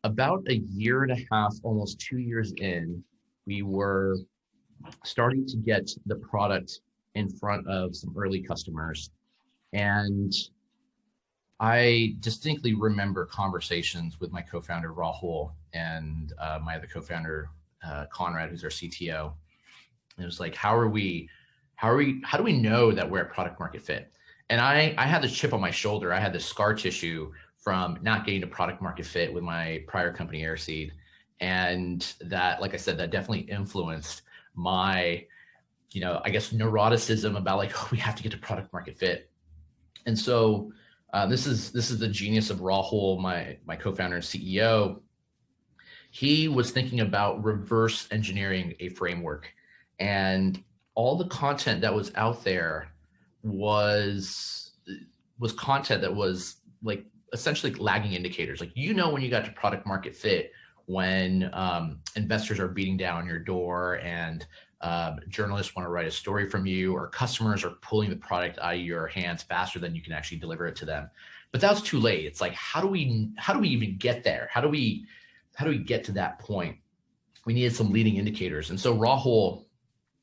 about a year and a half, almost 2 years in, we were starting to get the product in front of some early customers. And I distinctly remember conversations with my co-founder Rahul and my other co-founder Conrad, who's our CTO. And it was like, how do we know that we're at product market fit? And I had this chip on my shoulder. I had this scar tissue from not getting to product market fit with my prior company, Airseed. And that, like I said, that definitely influenced my, I guess, neuroticism about like, oh, we have to get to product market fit. And so this is the genius of Rahul, my co-founder and CEO. He was thinking about reverse engineering a framework, and all the content that was out there was content that was like essentially lagging indicators. Like, when you got to product market fit when investors are beating down your door and journalists want to write a story from you, or customers are pulling the product out of your hands faster than you can actually deliver it to them. But that was too late. It's like, how do we even get there? How do we get to that point? We needed some leading indicators. And so Rahul,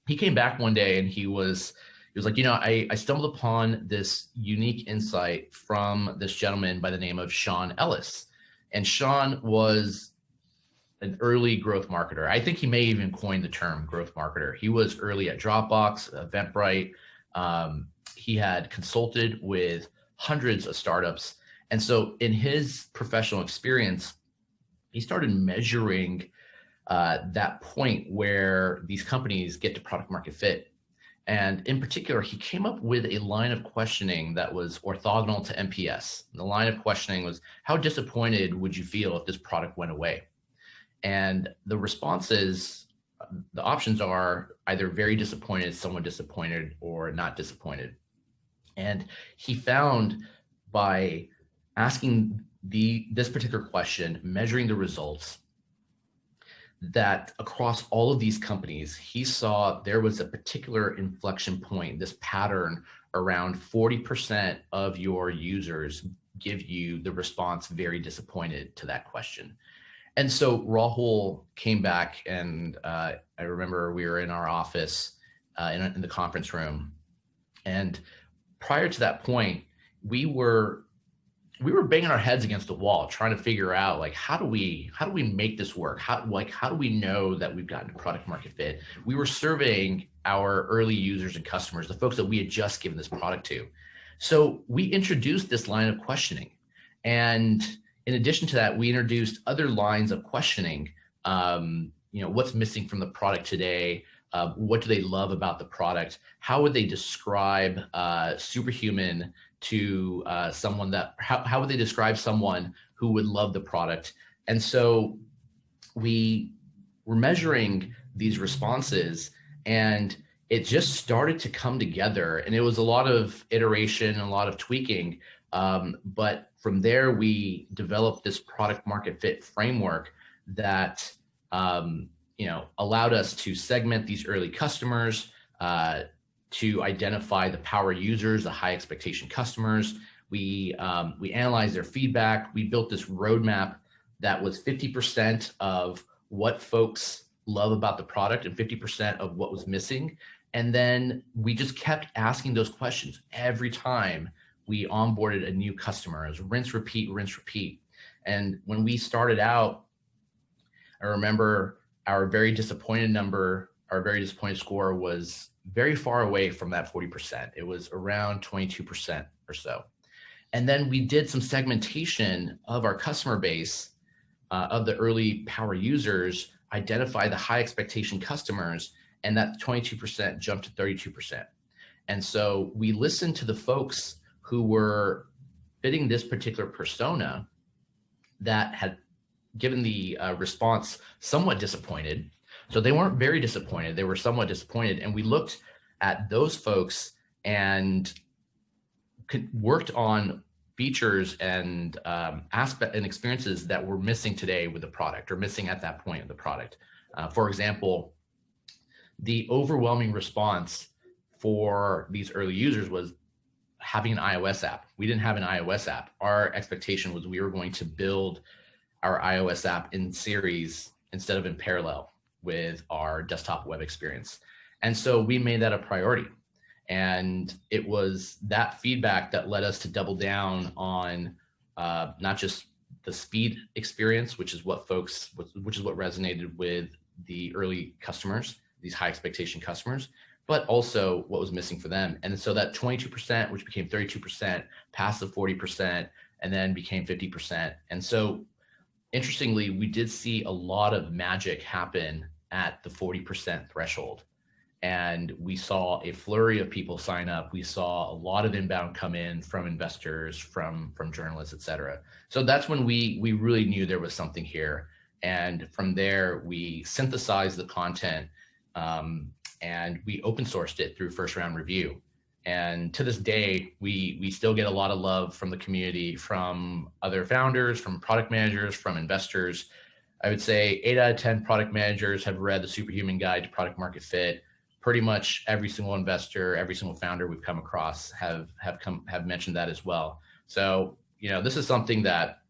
he came back one day and he was like, I stumbled upon this unique insight from this gentleman by the name of Sean Ellis. And Sean was an early growth marketer. I think he may even coin the term growth marketer. He was early at Dropbox, Eventbrite. He had consulted with hundreds of startups. And so in his professional experience, he started measuring that point where these companies get to product market fit. And in particular, he came up with a line of questioning that was orthogonal to NPS. The line of questioning was, how disappointed would you feel if this product went away? And the responses, the options are either very disappointed, somewhat disappointed, or not disappointed. And he found by asking this particular question, measuring the results, that across all of these companies, he saw there was a particular inflection point, this pattern around 40% of your users give you the response very disappointed to that question. And so Rahul came back, and I remember we were in our office in the conference room. And prior to that point, we were banging our heads against the wall, trying to figure out, like, how do we make this work? How do we know that we've gotten to product market fit? We were surveying our early users and customers, the folks that we had just given this product to. So we introduced this line of questioning. And in addition to that, we introduced other lines of questioning. What's missing from the product today? What do they love about the product? How would they describe Superhuman to someone that, how would they describe someone who would love the product? And so we were measuring these responses, and it just started to come together. And it was a lot of iteration and a lot of tweaking. But from there, we developed this product market fit framework that allowed us to segment these early customers, to identify the power users, the high expectation customers. We analyzed their feedback. We built this roadmap that was 50% of what folks love about the product and 50% of what was missing. And then we just kept asking those questions every time we onboarded a new customer. It was rinse, repeat, rinse, repeat. And when we started out, I remember our very disappointed score was very far away from that 40%. It was around 22% or so. And then we did some segmentation of our customer base, of the early power users, identify the high expectation customers, and that 22% jumped to 32%. And so we listened to the folks who were fitting this particular persona that had given the response somewhat disappointed. So they weren't very disappointed, they were somewhat disappointed. And we looked at those folks and worked on features and aspect and experiences that were missing today with the product, or missing at that point of the product. For example, the overwhelming response for these early users was having an iOS app. We didn't have an iOS app. Our expectation was we were going to build our iOS app in series instead of in parallel with our desktop web experience. And so we made that a priority. And it was that feedback that led us to double down on not just the speed experience, which is what resonated with the early customers, these high expectation customers, but also what was missing for them. And so that 22%, which became 32%, passed the 40%, and then became 50%. And so interestingly, we did see a lot of magic happen at the 40% threshold. And we saw a flurry of people sign up. We saw a lot of inbound come in from investors, from journalists, et cetera. So that's when we really knew there was something here. And from there, we synthesized the content and we open sourced it through first round review. And to this day, we still get a lot of love from the community, from other founders, from product managers, from investors. I would say 8 out of 10 product managers have read the Superhuman Guide to Product Market Fit. Pretty much every single investor, every single founder we've come across have mentioned that as well. So, this is something that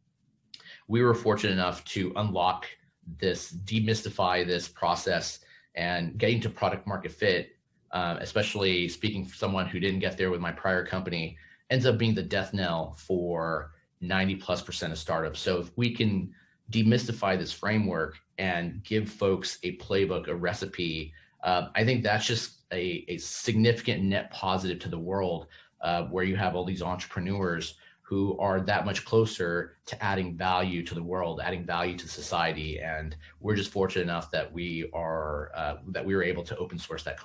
we were fortunate enough to unlock, demystify this process, and getting to product market fit, especially speaking for someone who didn't get there with my prior company, ends up being the death knell for 90+% of startups. So if we can demystify this framework and give folks a playbook, a recipe, I think that's just a significant net positive to the world, where you have all these entrepreneurs who are that much closer to adding value to the world, adding value to society. And we're just fortunate enough that we were able to open source that content.